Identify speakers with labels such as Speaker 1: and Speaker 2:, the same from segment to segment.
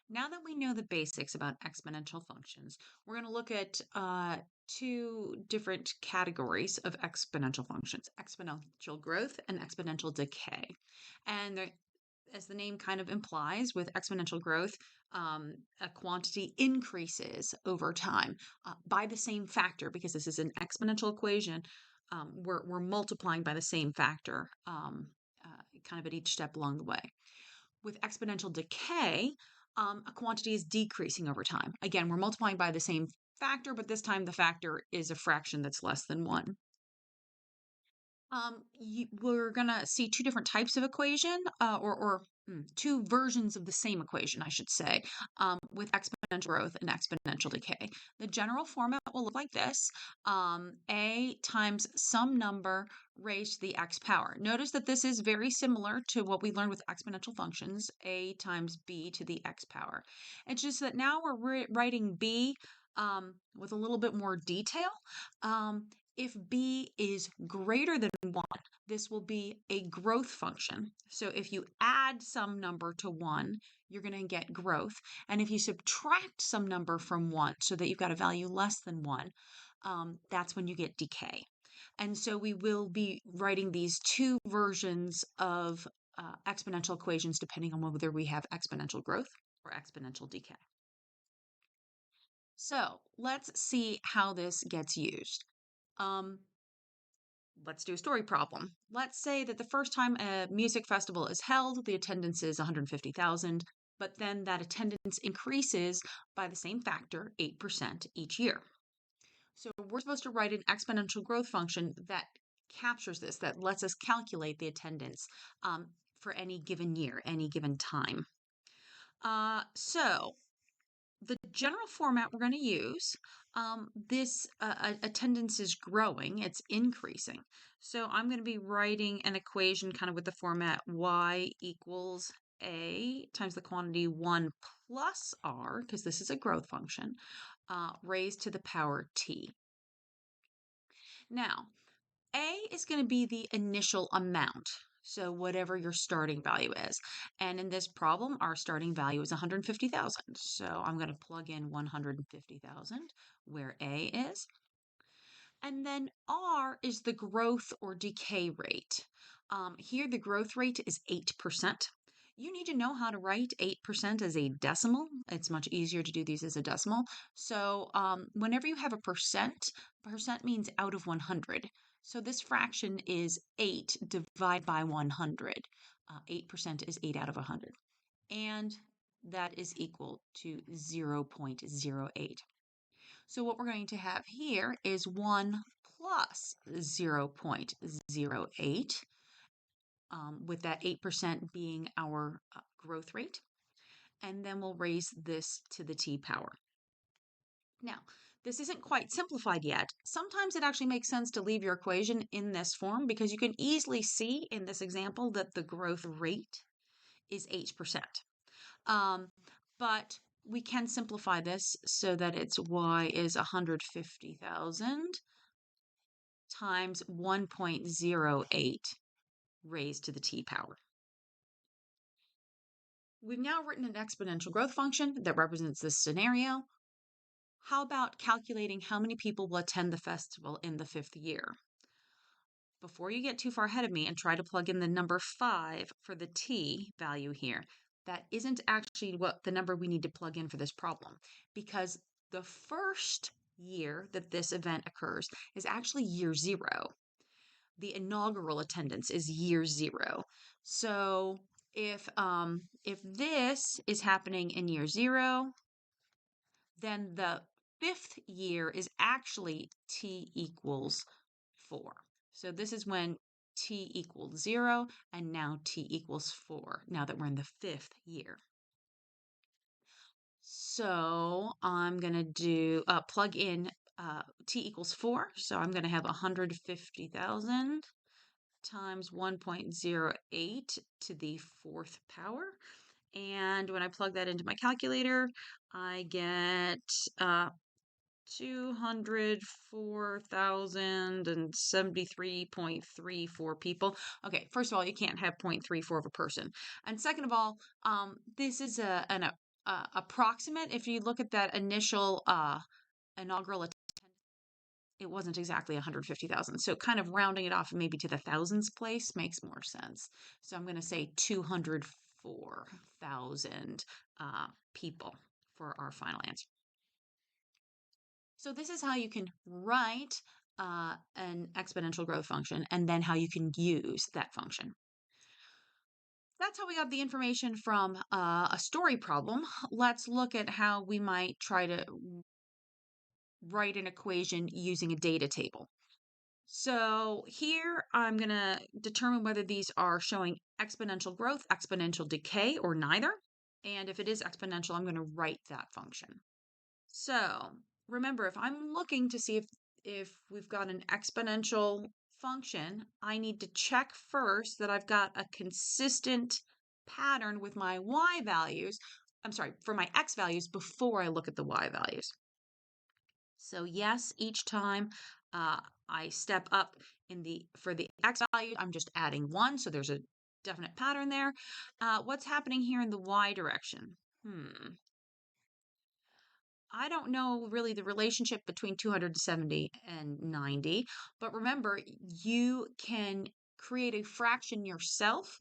Speaker 1: Now that we know the basics about exponential functions, we're going to look at two different categories of exponential functions, exponential growth and exponential decay. And as the name kind of implies, with exponential growth, a quantity increases over time by the same factor, because this is an exponential equation. We're multiplying by the same factor kind of at each step along the way. With exponential decay, a quantity is decreasing over time. Again, we're multiplying by the same factor, but this time the factor is a fraction that's less than 1. We're going to see two different types of equation, or two versions of the same equation, I should say, with exponential growth and exponential decay. The general format will look like this: a times some number raised to the x power. Notice that this is very similar to what we learned with exponential functions, a times b to the x power. It's just that now we're writing b with a little bit more detail. If b is greater than 1, this will be a growth function. So if you add some number to 1, you're going to get growth. And if you subtract some number from 1 so that you've got a value less than 1, that's when you get decay. And so we will be writing these two versions of exponential equations depending on whether we have exponential growth or exponential decay. So let's see how this gets used. Let's do a story problem. Let's say that the first time a music festival is held, the attendance is 150,000, but then that attendance increases by the same factor, 8% each year. So we're supposed to write an exponential growth function that captures this, that lets us calculate the attendance for any given year, any given time. So the general format we're going to use, this attendance is growing, it's increasing. So I'm going to be writing an equation kind of with the format y equals a times the quantity 1 plus r, because this is a growth function, raised to the power t. Now, a is going to be the initial amount. So whatever your starting value is. And in this problem, our starting value is 150,000. So I'm going to plug in 150,000 where A is. And then R is the growth or decay rate. Here, the growth rate is 8%. You need to know how to write 8% as a decimal. It's much easier to do these as a decimal. So whenever you have a percent means out of 100. So this fraction is 8 divided by 100. 8% is 8 out of 100. And that is equal to 0.08. So what we're going to have here is 1 plus 0.08, with that 8% being our growth rate. And then we'll raise this to the t power. Now, this isn't quite simplified yet. Sometimes it actually makes sense to leave your equation in this form because you can easily see in this example that the growth rate is 8%. But we can simplify this so that it's y is 150,000 times 1.08 raised to the t power. We've now written an exponential growth function that represents this scenario. How about calculating how many people will attend the festival in the 5th year? Before you get too far ahead of me and try to plug in the number 5 for the t value here, that isn't actually what the number we need to plug in for this problem, because the first year that this event occurs is actually year 0. The inaugural attendance is year 0. So if this is happening in year 0, then the 5th year is actually t equals 4. So this is when t equals 0, and now t equals 4, now that we're in the 5th year. So I'm going to do plug in t equals 4. So I'm going to have 150,000 times 1.08 to the 4th power. And when I plug that into my calculator, I get 204,073.34 people. Okay, first of all, you can't have 0.34 of a person. And second of all, this is a approximate. If you look at that initial inaugural attendance, it wasn't exactly 150,000. So kind of rounding it off maybe to the thousands place makes more sense. So I'm going to say 204,000 people for our final answer. So this is how you can write an exponential growth function and then how you can use that function. That's how we got the information from a story problem. Let's look at how we might try to write an equation using a data table. So here I'm going to determine whether these are showing exponential growth, exponential decay, or neither. And if it is exponential, I'm going to write that function. So remember, if I'm looking to see if we've got an exponential function, I need to check first that I've got a consistent pattern with my y values. I'm sorry, for my x values before I look at the y values. So yes, each time I step up for the x value, I'm just adding 1. So there's a definite pattern there. What's happening here in the y direction? I don't know really the relationship between 270 and 90, but remember, you can create a fraction yourself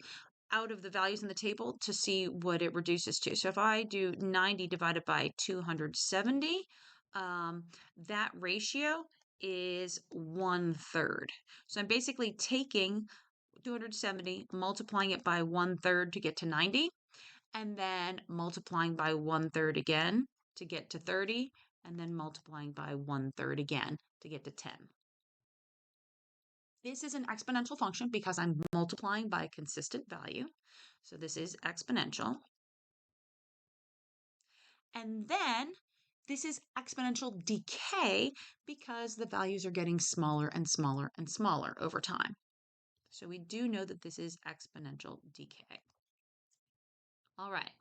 Speaker 1: out of the values in the table to see what it reduces to. So if I do 90 divided by 270, that ratio is 1/3. So I'm basically taking 270, multiplying it by 1/3 to get to 90, and then multiplying by 1/3 again to get to 30, and then multiplying by 1/3 again to get to 10. This is an exponential function because I'm multiplying by a consistent value. So this is exponential. And then this is exponential decay because the values are getting smaller and smaller and smaller over time. So we do know that this is exponential decay. All right.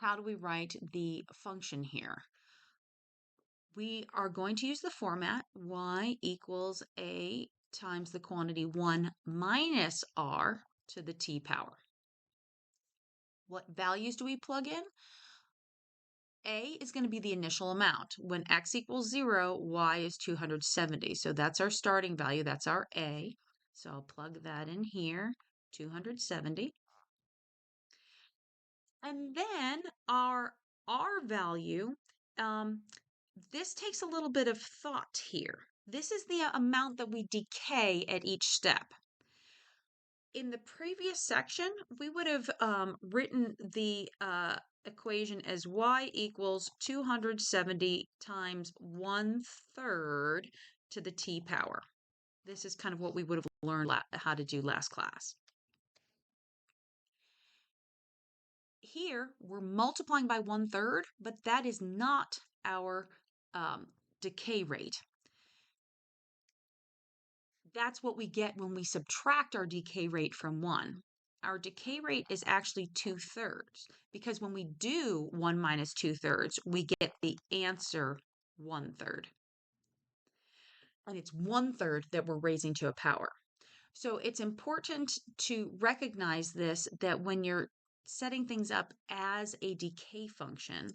Speaker 1: How do we write the function here? We are going to use the format y equals a times the quantity 1 minus r to the t power. What values do we plug in? A is going to be the initial amount. When x equals 0, y is 270. So that's our starting value. That's our A. So I'll plug that in here, 270. And then our R value, this takes a little bit of thought here. This is the amount that we decay at each step. In the previous section, we would have written the equation as y equals 270 times 1/3 to the t power. This is kind of what we would have learned how to do last class. Here, we're multiplying by 1/3, but that is not our decay rate. That's what we get when we subtract our decay rate from 1. Our decay rate is actually 2/3 because when we do 1 minus 2/3, we get the answer 1/3. And it's 1/3 that we're raising to a power. So it's important to recognize this, that when you're setting things up as a decay function,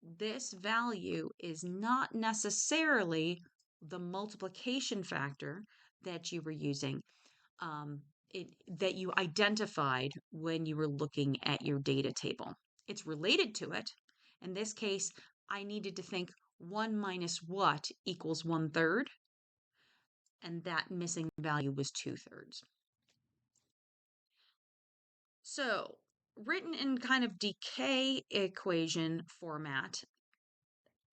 Speaker 1: this value is not necessarily the multiplication factor that you were using, that you identified when you were looking at your data table. It's related to it. In this case, I needed to think 1 minus what equals 1/3, and that missing value was 2/3. So written in kind of decay equation format,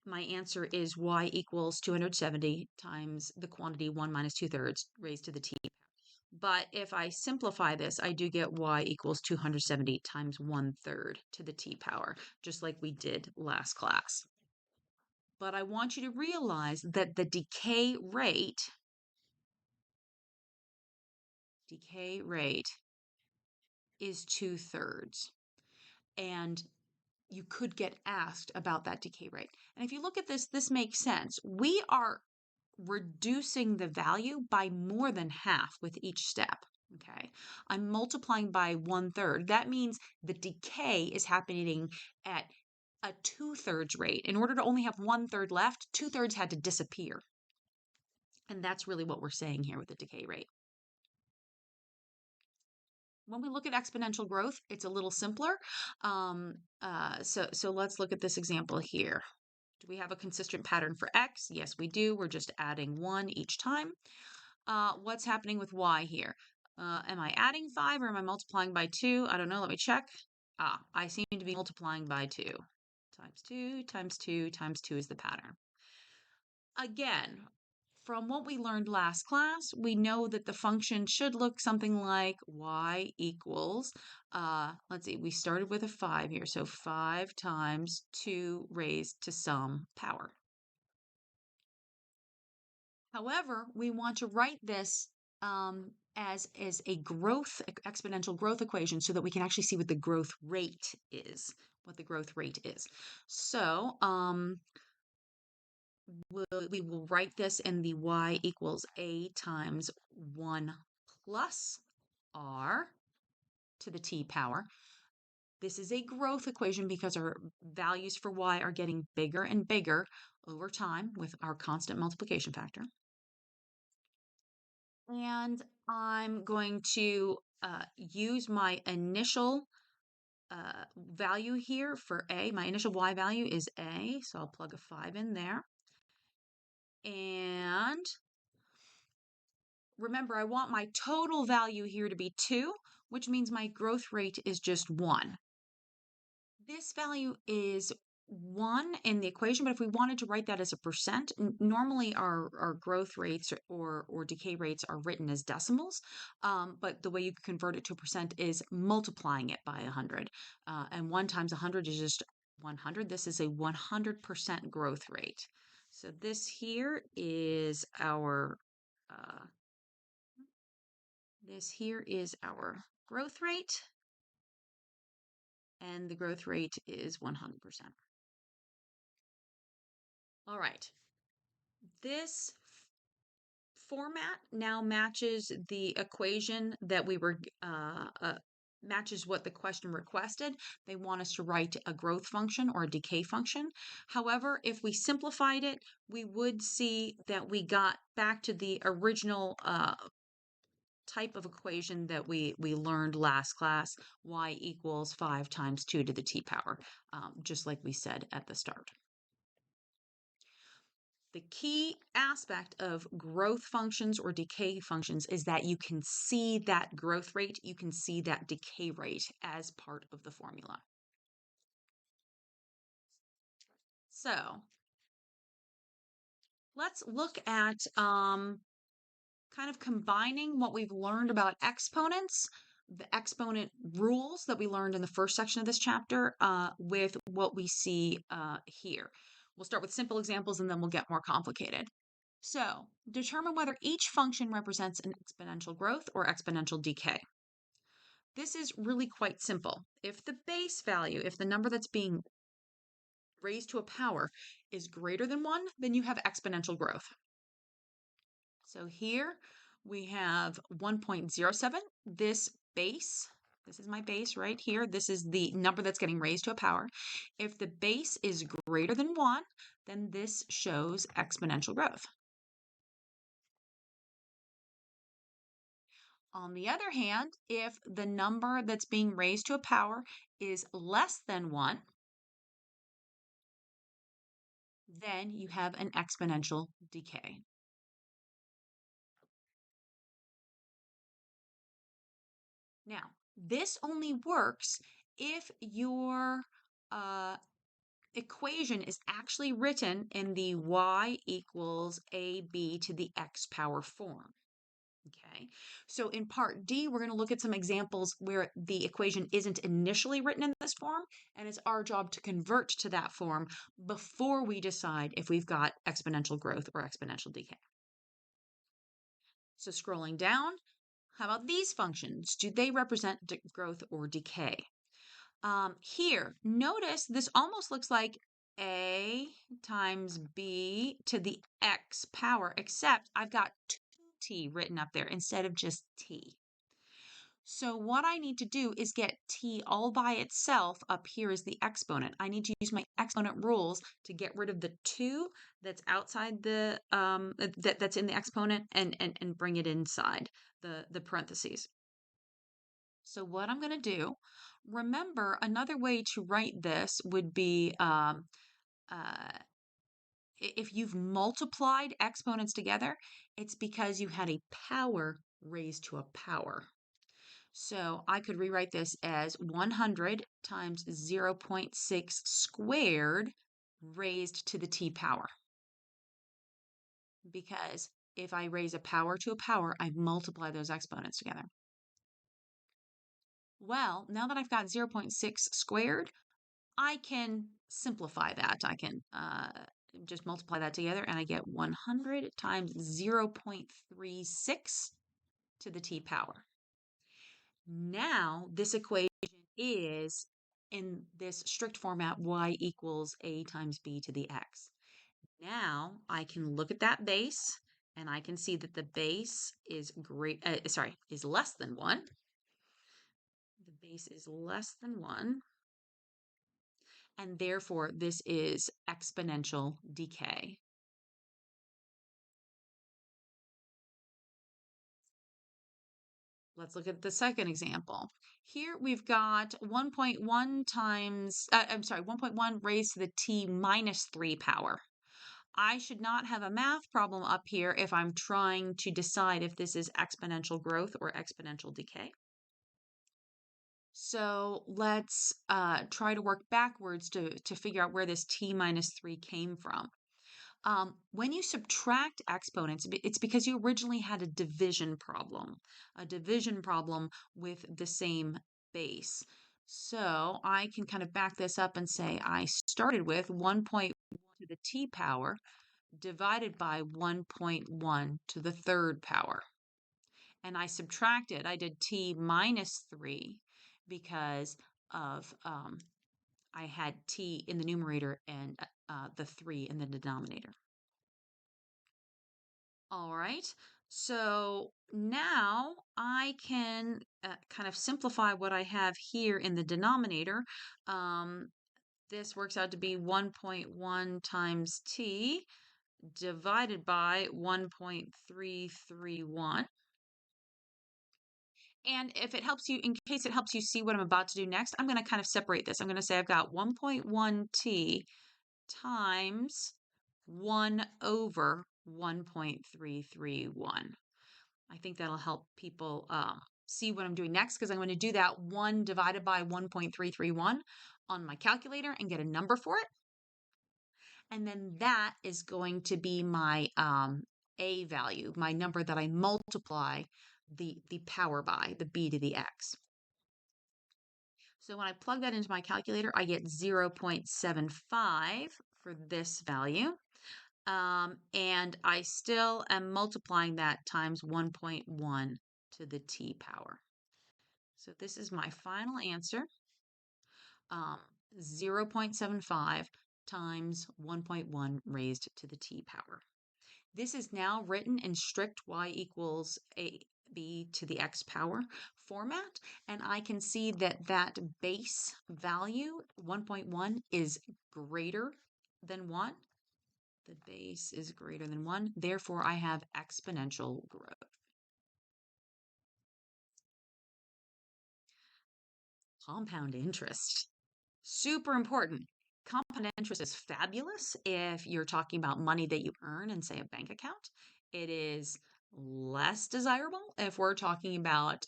Speaker 1: my answer is y equals 270 times the quantity 1 minus 2/3 raised to the t. But if I simplify this, I do get y equals 270 times 1/3 to the t power, just like we did last class. But I want you to realize that the decay rate is 2/3. And you could get asked about that decay rate. And if you look at this, this makes sense. We are reducing the value by more than half with each step. Okay, I'm multiplying by 1/3. That means the decay is happening at a 2/3 rate. In order to only have 1/3 left, 2/3 had to disappear. And that's really what we're saying here with the decay rate. When we look at exponential growth, it's a little simpler. So let's look at this example here. Do we have a consistent pattern for x? Yes, we do. We're just adding 1 each time. What's happening with y here? Am I adding 5 or am I multiplying by 2? I don't know. Let me check. I seem to be multiplying by 2. Times 2 times 2 times 2 is the pattern. Again, from what we learned last class, we know that the function should look something like y equals, let's see, we started with a 5 here, so 5 times 2 raised to some power. However, we want to write this as a exponential growth equation so that we can actually see what the growth rate is, So we will write this in the y equals a times 1 plus r to the t power. This is a growth equation because our values for y are getting bigger and bigger over time with our constant multiplication factor. And I'm going to use my initial value here for a. My initial y value is a, so I'll plug a 5 in there. And remember, I want my total value here to be 2, which means my growth rate is just 1. This value is 1 in the equation, but if we wanted to write that as a percent, normally our growth rates or decay rates are written as decimals, but the way you convert it to a percent is multiplying it by 100. And 1 times 100 is just 100. This is a 100% growth rate. So this here is our growth rate, and the growth rate is 100%. All right, this format now matches the equation that we were, matches what the question requested. They want us to write a growth function or a decay function. However, if we simplified it, we would see that we got back to the original type of equation that we learned last class, y equals 5 times 2 to the t power, just like we said at the start. The key aspect of growth functions or decay functions is that you can see that growth rate, you can see that decay rate as part of the formula. So let's look at kind of combining what we've learned about exponents, the exponent rules that we learned in the first section of this chapter, with what we see here. We'll start with simple examples and then we'll get more complicated. So determine whether each function represents an exponential growth or exponential decay. This is really quite simple. If the base value, if the number that's being raised to a power is greater than 1, then you have exponential growth. So here we have 1.07. This is my base right here. This is the number that's getting raised to a power. If the base is greater than 1, then this shows exponential growth. On the other hand, if the number that's being raised to a power is less than 1, then you have an exponential decay. Now, this only works if your equation is actually written in the y equals ab to the x power form. Okay, so in part D, we're going to look at some examples where the equation isn't initially written in this form, and it's our job to convert to that form before we decide if we've got exponential growth or exponential decay. So scrolling down, how about these functions? Do they represent growth or decay? Here, notice this almost looks like a times b to the x power, except I've got 2t written up there instead of just t. So what I need to do is get t all by itself up here as the exponent. I need to use my exponent rules to get rid of the 2 that's outside the that's in the exponent and bring it inside the parentheses. So what I'm going to do, remember another way to write this would be uh, if you've multiplied exponents together, it's because you had a power raised to a power. So I could rewrite this as 100 times 0.6 squared raised to the t power. Because if I raise a power to a power, I multiply those exponents together. Well, now that I've got 0.6 squared, I can simplify that. I can just multiply that together and I get 100 times 0.36 to the t power. Now this equation is in this strict format, y equals a times b to the x. Now I can look at that base and I can see that the base is is less than 1. The base is less than 1. And therefore, this is exponential decay. Let's look at the second example. Here we've got 1.1 times, 1.1 raised to the t minus 3 power. I should not have a math problem up here if I'm trying to decide if this is exponential growth or exponential decay. So let's try to work backwards to figure out where this t minus 3 came from. When you subtract exponents, it's because you originally had a division problem with the same base. So I can kind of back this up and say I started with 1.1 to the t power divided by 1.1 to the third power. And I subtracted, I did t minus 3 because of I had t in the numerator and the 3 in the denominator. All right, so now I can kind of simplify what I have here in the denominator. This works out to be 1.1 times t divided by 1.331. And if it helps you, in case it helps you see what I'm about to do next, I'm going to kind of separate this. I'm going to say I've got 1.1t times 1 over 1.331. I think that'll help people see what I'm doing next because I'm going to do that 1 divided by 1.331 on my calculator and get a number for it. And then that is going to be my a value, my number that I multiply the power by, the b to the x. So when I plug that into my calculator, I get 0.75 for this value. And I still am multiplying that times 1.1 to the t power. So this is my final answer, 0.75 times 1.1 raised to the t power. This is now written in strict y equals a b to the x power format, and I can see that that base value, 1.1, is greater than 1. The base is greater than 1. Therefore, I have exponential growth. Compound interest. Super important. Compound interest is fabulous if you're talking about money that you earn in, say, a bank account. It is less desirable if we're talking about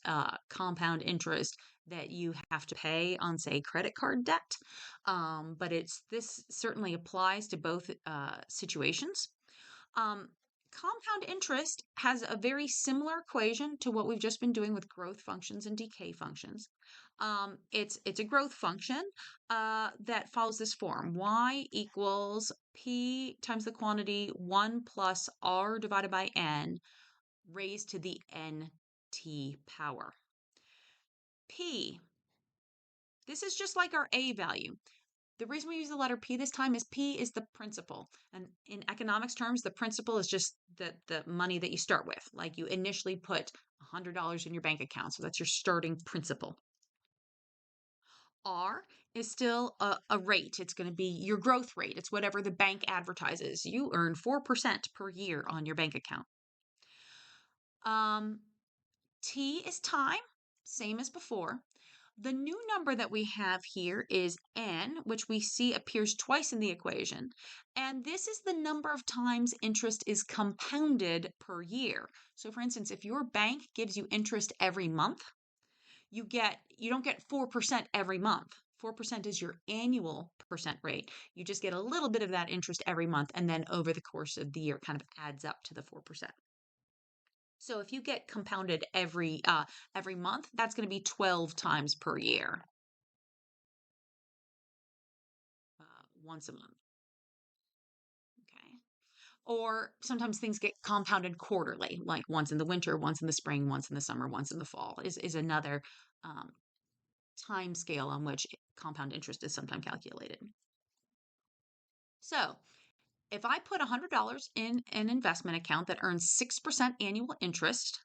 Speaker 1: compound interest that you have to pay on, say, credit card debt. But this certainly applies to both situations. Compound interest has a very similar equation to what we've just been doing with growth functions and decay functions. It's a growth function that follows this form. Y equals P times the quantity 1 plus R divided by N raised to the NT power. P, this is just like our A value. The reason we use the letter P this time is P is the principal. And in economics terms, the principal is just the money that you start with. Like you initially put $100 in your bank account. So that's your starting principal. R is still a rate. It's going to be your growth rate. It's whatever the bank advertises. You earn 4% per year on your bank account. T is time, same as before. The new number that we have here is n, which we see appears twice in the equation. And this is the number of times interest is compounded per year. So for instance, if your bank gives you interest every month, you don't get 4% every month. 4% is your annual percent rate. You just get a little bit of that interest every month, and then over the course of the year kind of adds up to the 4%. So if you get compounded every month, that's going to be 12 times per year. Once a month. Okay. Or sometimes things get compounded quarterly, like once in the winter, once in the spring, once in the summer, once in the fall is another time scale on which compound interest is sometimes calculated. So if I put $100 in an investment account that earns 6% annual interest,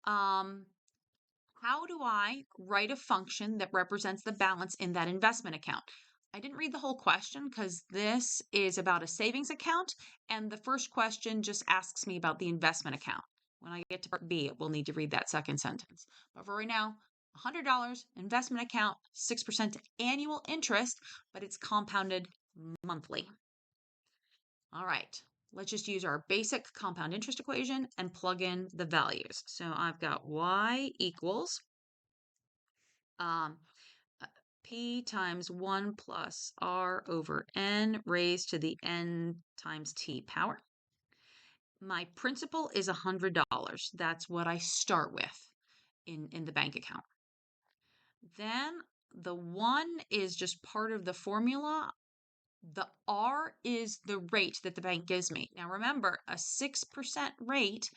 Speaker 1: how do I write a function that represents the balance in that investment account? I didn't read the whole question because this is about a savings account, and the first question just asks me about the investment account. When I get to part B, we'll need to read that second sentence. But for right now, $100 investment account, 6% annual interest, but it's compounded monthly. All right, let's just use our basic compound interest equation and plug in the values. So I've got y equals P times 1 plus R over N raised to the N times T power. My principal is $100. That's what I start with in the bank account. Then the 1 is just part of the formula. The R is the rate that the bank gives me. Now remember, a 6% rate,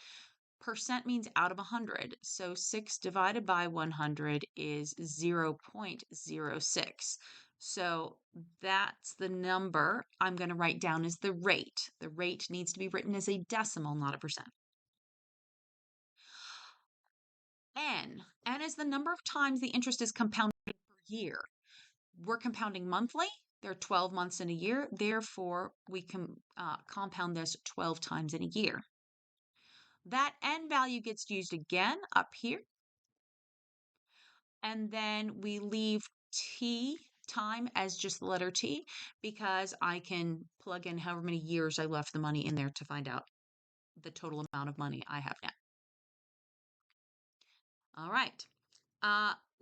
Speaker 1: percent means out of 100. So 6 divided by 100 is 0.06. So that's the number I'm going to write down as the rate. The rate needs to be written as a decimal, not a percent. N is the number of times the interest is compounded per year. We're compounding monthly. There are 12 months in a year. Therefore, we can compound this 12 times in a year. That N value gets used again up here. And then we leave T, time, as just the letter T, because I can plug in however many years I left the money in there to find out the total amount of money I have now. All right.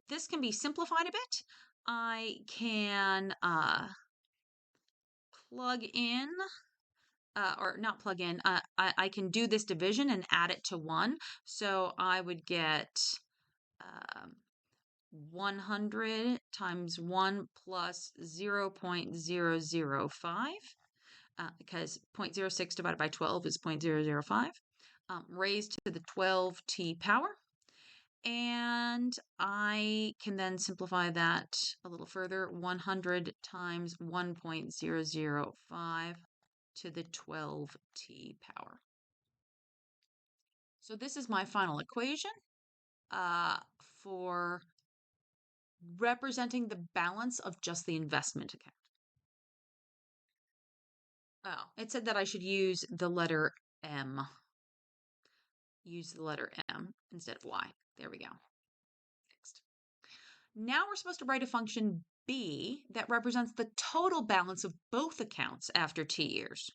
Speaker 1: This can be simplified a bit. I can plug in, or not plug in, I can do this division and add it to 1. So I would get 100 times 1 plus 0.005, because 0.06 divided by 12 is 0.005, raised to the 12t power. And I can then simplify that a little further, 100 times 1.005 to the 12t power. So this is my final equation for representing the balance of just the investment account. Oh, it said that I should use the letter M. Use the letter M instead of Y. There we go. Next. Now we're supposed to write a function B that represents the total balance of both accounts after T years.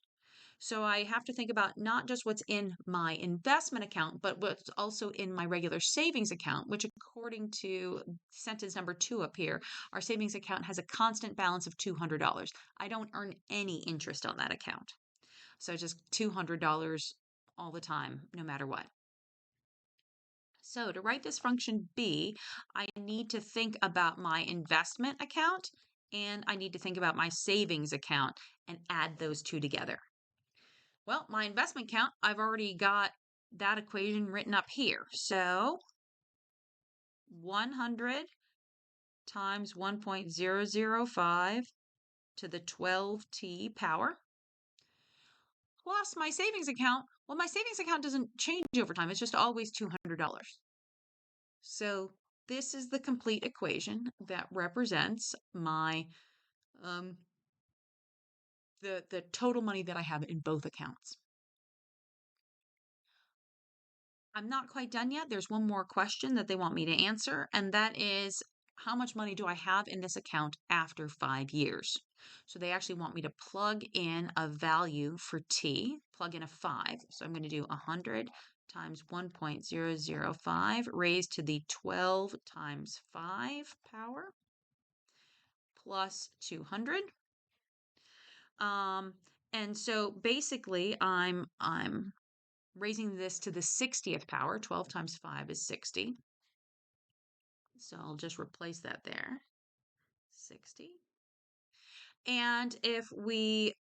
Speaker 1: So I have to think about not just what's in my investment account, but what's also in my regular savings account, which according to sentence number 2 up here, our savings account has a constant balance of $200. I don't earn any interest on that account. So just $200 all the time, no matter what. So to write this function B, I need to think about my investment account and I need to think about my savings account and add those two together. Well, my investment account, I've already got that equation written up here. So 100 times 1.005 to the 12t power plus my savings account. Well, my savings account doesn't change over time. It's just always $200. So this is the complete equation that represents my the total money that I have in both accounts. I'm not quite done yet. There's one more question that they want me to answer, and that is how much money do I have in this account after 5 years? So they actually want me to plug in a value for t, plug in a 5. So I'm going to do 100 times 1.005 raised to the 12 times 5 power plus 200. And so basically I'm raising this to the 60th power. 12 times 5 is 60. So I'll just replace that there. 60. And if we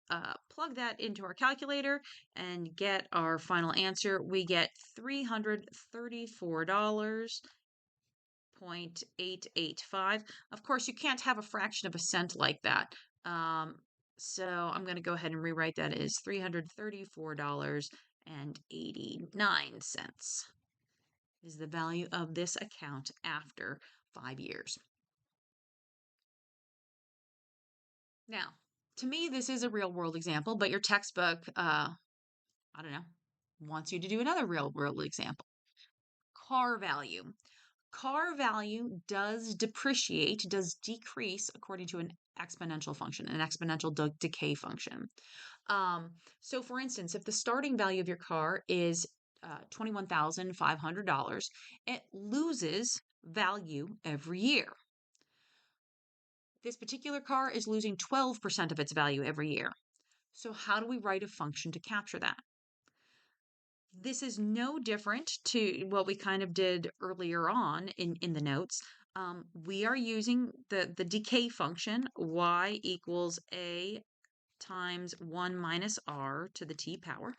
Speaker 1: plug that into our calculator and get our final answer, we get $334.885. Of course, you can't have a fraction of a cent like that. So I'm going to go ahead and rewrite that as $334.89 is the value of this account after 5 years. Now, to me, this is a real world example, but your textbook, I don't know, wants you to do another real world example. Car value. Car value does depreciate, does decrease according to an exponential function, an exponential decay function. So for instance, if the starting value of your car is $21,500, it loses value every year. This particular car is losing 12% of its value every year. So how do we write a function to capture that? This is no different to what we kind of did earlier on in the notes. We are using the decay function, y equals a times 1 minus r to the t power.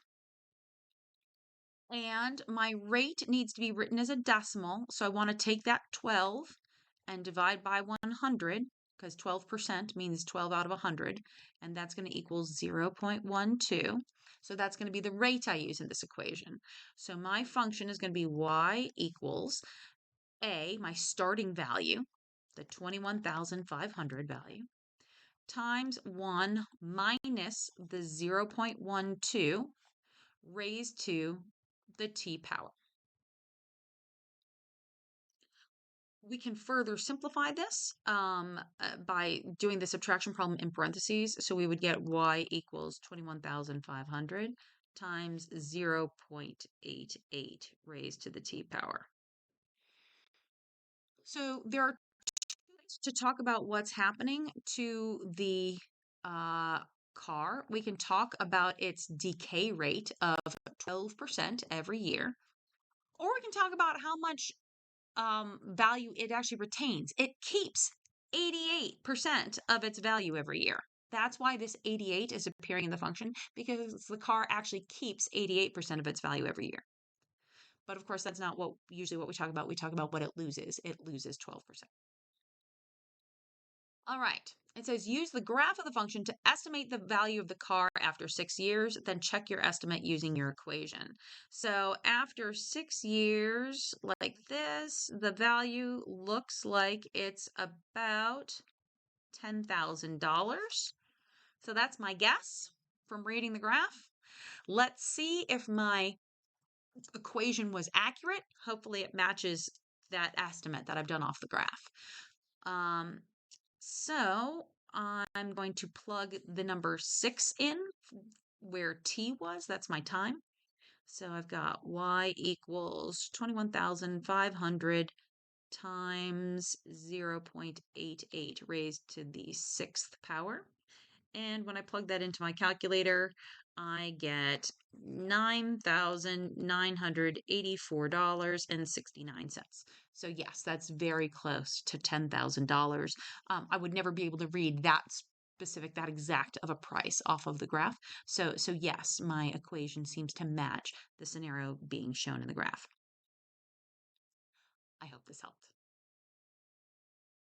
Speaker 1: And my rate needs to be written as a decimal. So I want to take that 12 and divide by 100, because 12% means 12 out of 100, and that's going to equal 0.12. So that's going to be the rate I use in this equation. So my function is going to be y equals a, my starting value, the 21,500 value, times 1 minus the 0.12 raised to the t power. We can further simplify this by doing the subtraction problem in parentheses. So we would get y equals 21,500 times 0.88 raised to the t power. So there are 2 ways to talk about what's happening to the car. We can talk about its decay rate of 12% every year, or we can talk about how much value it actually retains. It keeps 88% of its value every year. That's why this 88 is appearing in the function, because the car actually keeps 88% of its value every year. But of course, that's not usually what we talk about. We talk about what it loses. It loses 12%. All right. It says use the graph of the function to estimate the value of the car after 6 years, then check your estimate using your equation. So after 6 years, like this, the value looks like it's about $10,000. So that's my guess from reading the graph. Let's see if my equation was accurate. Hopefully it matches that estimate that I've done off the graph. So I'm going to plug the number 6 in where t was. That's my time. So I've got y equals 21,500 times 0.88 raised to the 6th power. And when I plug that into my calculator, I get $9,984.69. So yes, that's very close to $10,000. I would never be able to read that exact of a price off of the graph. So yes, my equation seems to match the scenario being shown in the graph. I hope this helped.